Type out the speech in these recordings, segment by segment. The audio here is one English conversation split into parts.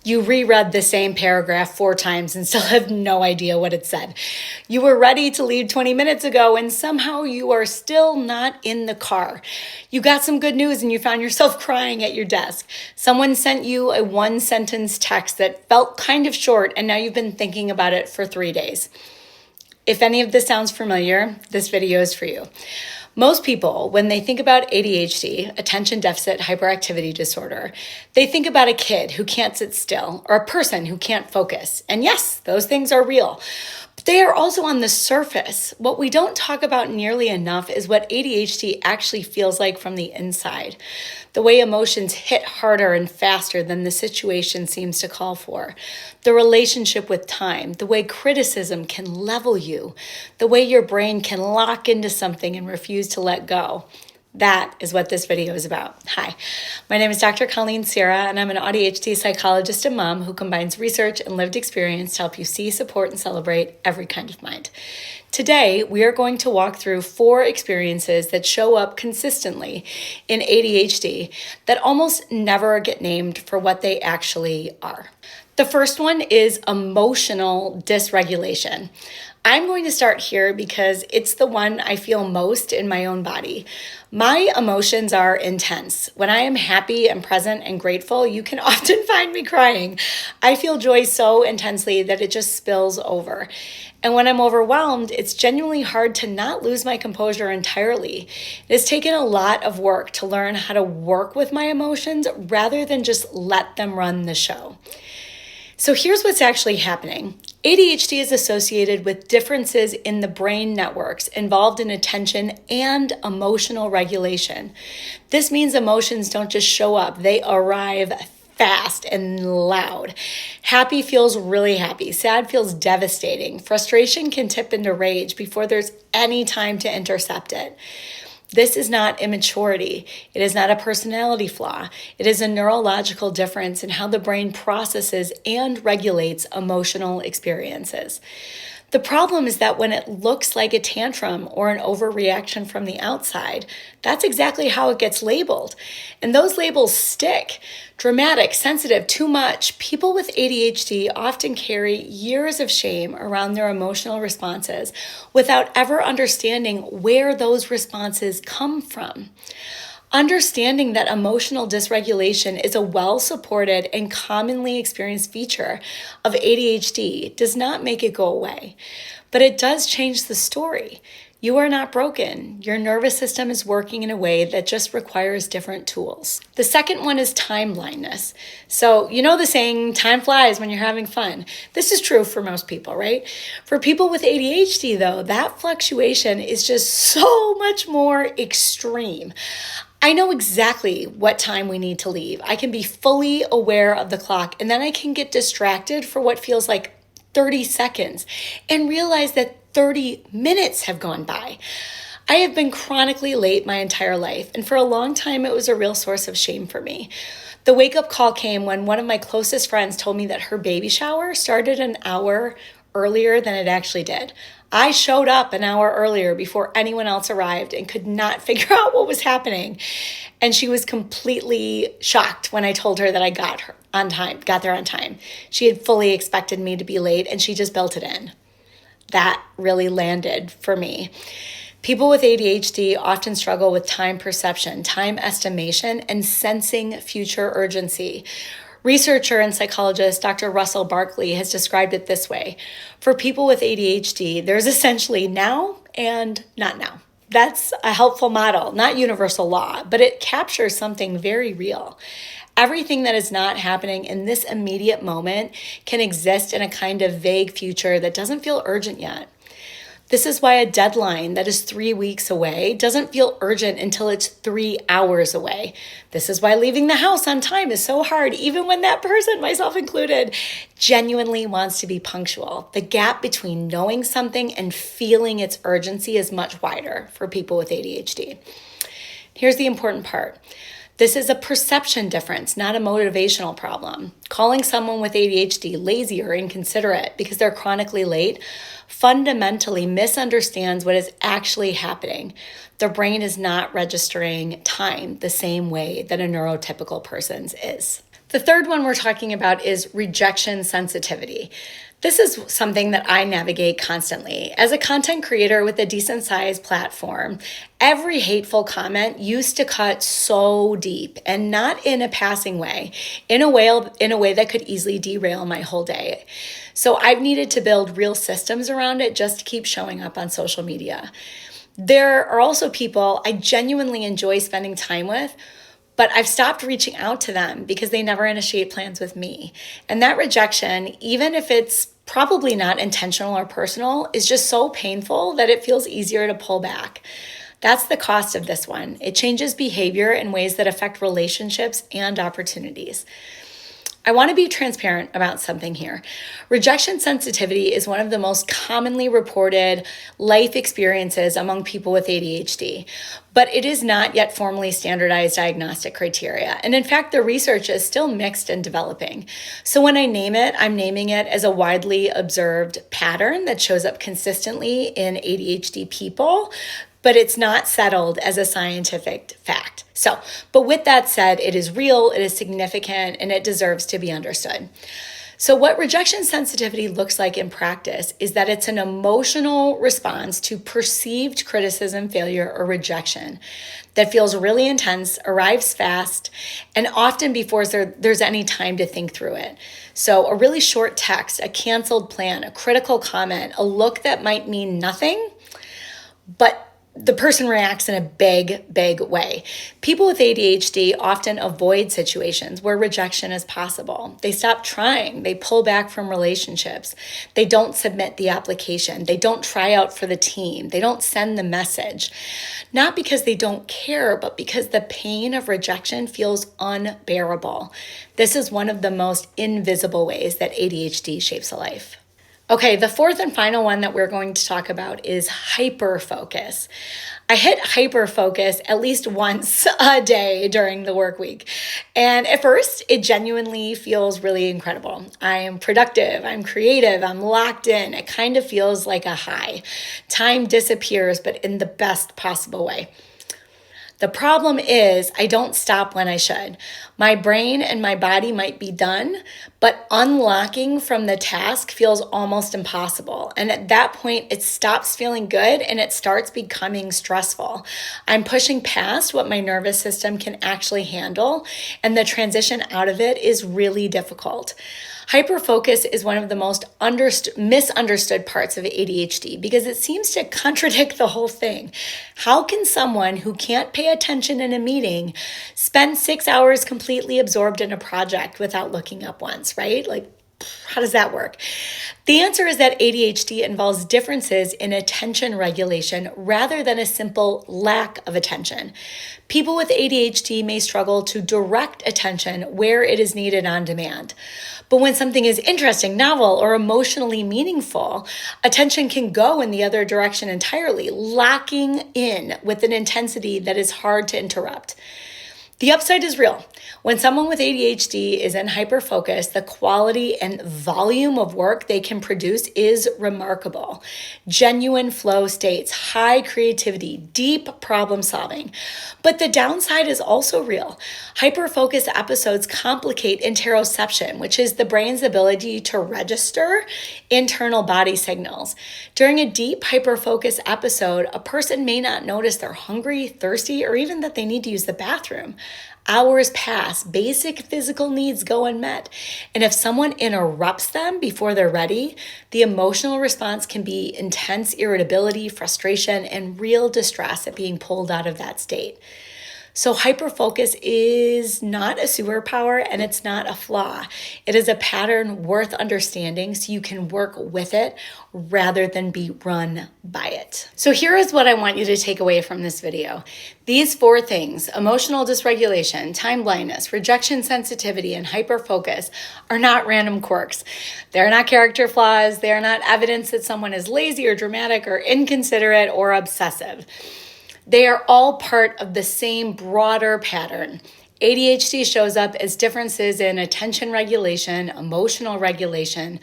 You reread the same paragraph 4 times and still have no idea what it said. You were ready to leave 20 minutes ago and somehow you are still not in the car. You got some good news and you found yourself crying at your desk. Someone sent you a 1-sentence text that felt kind of short and now you've been thinking about it for 3 days. If any of this sounds familiar, this video is for you. Most people, when they think about ADHD, attention deficit hyperactivity disorder, they think about a kid who can't sit still or a person who can't focus. And yes, those things are real. But they are also on the surface. What we don't talk about nearly enough is what ADHD actually feels like from the inside. The way emotions hit harder and faster than the situation seems to call for. The relationship with time, the way criticism can level you, the way your brain can lock into something and refuse to let go. That is what this video is about. Hi, my name is Dr. Cira, and I'm an AuDHD psychologist and mom who combines research and lived experience to help you see, support, and celebrate every kind of mind. Today, we are going to walk through 4 experiences that show up consistently in ADHD that almost never get named for what they actually are. The first one is emotional dysregulation. I'm going to start here because it's the one I feel most in my own body. My emotions are intense. When I am happy and present and grateful, you can often find me crying. I feel joy so intensely that it just spills over. And when I'm overwhelmed, it's genuinely hard to not lose my composure entirely. It has taken a lot of work to learn how to work with my emotions rather than just let them run the show. So here's what's actually happening. ADHD is associated with differences in the brain networks involved in attention and emotional regulation. This means emotions don't just show up, they arrive fast and loud. Happy feels really happy. Sad feels devastating. Frustration can tip into rage before there's any time to intercept it. This is not immaturity. It is not a personality flaw. It is a neurological difference in how the brain processes and regulates emotional experiences. The problem is that when it looks like a tantrum or an overreaction from the outside, that's exactly how it gets labeled. And those labels stick. Dramatic, sensitive, too much. People with ADHD often carry years of shame around their emotional responses without ever understanding where those responses come from. Understanding that emotional dysregulation is a well-supported and commonly experienced feature of ADHD does not make it go away, but it does change the story. You are not broken. Your nervous system is working in a way that just requires different tools. The second one is time blindness. So you know the saying, time flies when you're having fun. This is true for most people, right? For people with ADHD though, that fluctuation is just so much more extreme. I know exactly what time we need to leave. I can be fully aware of the clock and then I can get distracted for what feels like 30 seconds and realize that 30 minutes have gone by. I have been chronically late my entire life, and for a long time, it was a real source of shame for me. The wake-up call came when one of my closest friends told me that her baby shower started an hour earlier than it actually did. I showed up an hour earlier before anyone else arrived and could not figure out what was happening. And she was completely shocked when I told her that I got there on time. She had fully expected me to be late and she just built it in. That really landed for me. People with ADHD often struggle with time perception, time estimation, and sensing future urgency. Researcher and psychologist Dr. Russell Barkley has described it this way. For people with ADHD, there's essentially now and not now. That's a helpful model, not universal law, but it captures something very real. Everything that is not happening in this immediate moment can exist in a kind of vague future that doesn't feel urgent yet. This is why a deadline that is 3 weeks away doesn't feel urgent until it's 3 hours away. This is why leaving the house on time is so hard, even when that person, myself included, genuinely wants to be punctual. The gap between knowing something and feeling its urgency is much wider for people with ADHD. Here's the important part. This is a perception difference, not a motivational problem. Calling someone with ADHD lazy or inconsiderate because they're chronically late fundamentally misunderstands what is actually happening. Their brain is not registering time the same way that a neurotypical person's is. The third one we're talking about is rejection sensitivity. This is something that I navigate constantly. As a content creator with a decent sized platform, every hateful comment used to cut so deep, and not in a passing way, in a way that could easily derail my whole day. So I've needed to build real systems around it just to keep showing up on social media. There are also people I genuinely enjoy spending time with, but I've stopped reaching out to them because they never initiate plans with me. And that rejection, even if it's probably not intentional or personal, is just so painful that it feels easier to pull back. That's the cost of this one. It changes behavior in ways that affect relationships and opportunities. I want to be transparent about something here. Rejection sensitivity is one of the most commonly reported life experiences among people with ADHD, but it is not yet formally standardized diagnostic criteria. And in fact, the research is still mixed and developing. So when I name it, I'm naming it as a widely observed pattern that shows up consistently in ADHD people, but it's not settled as a scientific fact. But with that said, it is real, it is significant, and it deserves to be understood. So what rejection sensitivity looks like in practice is that it's an emotional response to perceived criticism, failure, or rejection that feels really intense, arrives fast, and often before there's any time to think through it. So a really short text, a canceled plan, a critical comment, a look that might mean nothing, but the person reacts in a big way. People with ADHD often avoid situations where rejection is possible. They stop trying. They pull back from relationships. They don't submit the application. They don't try out for the team. They don't send the message. Not because they don't care, but because the pain of rejection feels unbearable. This is one of the most invisible ways that ADHD shapes a life. Okay, the fourth and final one that we're going to talk about is hyperfocus. I hit hyperfocus at least once a day during the work week. And at first, it genuinely feels really incredible. I'm productive, I'm creative, I'm locked in. It kind of feels like a high. Time disappears, but in the best possible way. The problem is I don't stop when I should. My brain and my body might be done, but unlocking from the task feels almost impossible. And at that point, it stops feeling good and it starts becoming stressful. I'm pushing past what my nervous system can actually handle, and the transition out of it is really difficult. Hyperfocus is one of the most misunderstood parts of ADHD because it seems to contradict the whole thing. How can someone who can't pay attention in a meeting spend 6 hours completely absorbed in a project without looking up once, right? Like, how does that work? The answer is that ADHD involves differences in attention regulation rather than a simple lack of attention. People with ADHD may struggle to direct attention where it is needed on demand. But when something is interesting, novel, or emotionally meaningful, attention can go in the other direction entirely, locking in with an intensity that is hard to interrupt. The upside is real. When someone with ADHD is in hyperfocus, the quality and volume of work they can produce is remarkable. Genuine flow states, high creativity, deep problem solving. But the downside is also real. Hyperfocus episodes complicate interoception, which is the brain's ability to register internal body signals. During a deep hyperfocus episode, a person may not notice they're hungry, thirsty, or even that they need to use the bathroom. Hours pass, basic physical needs go unmet. And if someone interrupts them before they're ready, the emotional response can be intense irritability, frustration, and real distress at being pulled out of that state. So hyperfocus is not a superpower and it's not a flaw. It is a pattern worth understanding so you can work with it rather than be run by it. So here is what I want you to take away from this video. These 4 things, emotional dysregulation, time blindness, rejection sensitivity, and hyperfocus, are not random quirks. They're not character flaws. They are not evidence that someone is lazy or dramatic or inconsiderate or obsessive. They are all part of the same broader pattern. ADHD shows up as differences in attention regulation, emotional regulation,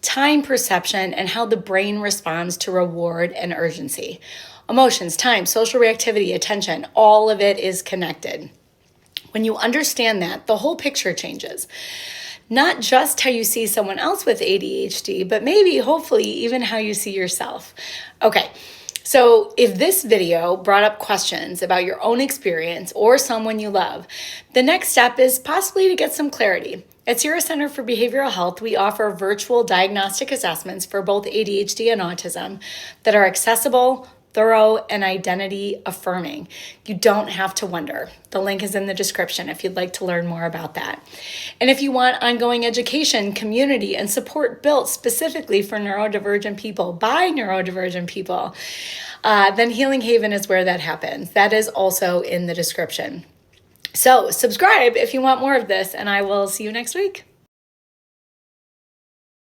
time perception, and how the brain responds to reward and urgency. Emotions, time, social reactivity, attention, all of it is connected. When you understand that, the whole picture changes. Not just how you see someone else with ADHD, but maybe, hopefully, even how you see yourself. Okay, so if this video brought up questions about your own experience or someone you love, the next step is possibly to get some clarity. At Cira Center for Behavioral Health, we offer virtual diagnostic assessments for both ADHD and autism that are accessible, thorough, and identity affirming. You don't have to wonder. The link is in the description if you'd like to learn more about that. And if you want ongoing education, community, and support built specifically for neurodivergent people by neurodivergent people, then Healing Haven is where that happens. That is also in the description. So subscribe if you want more of this, and I will see you next week.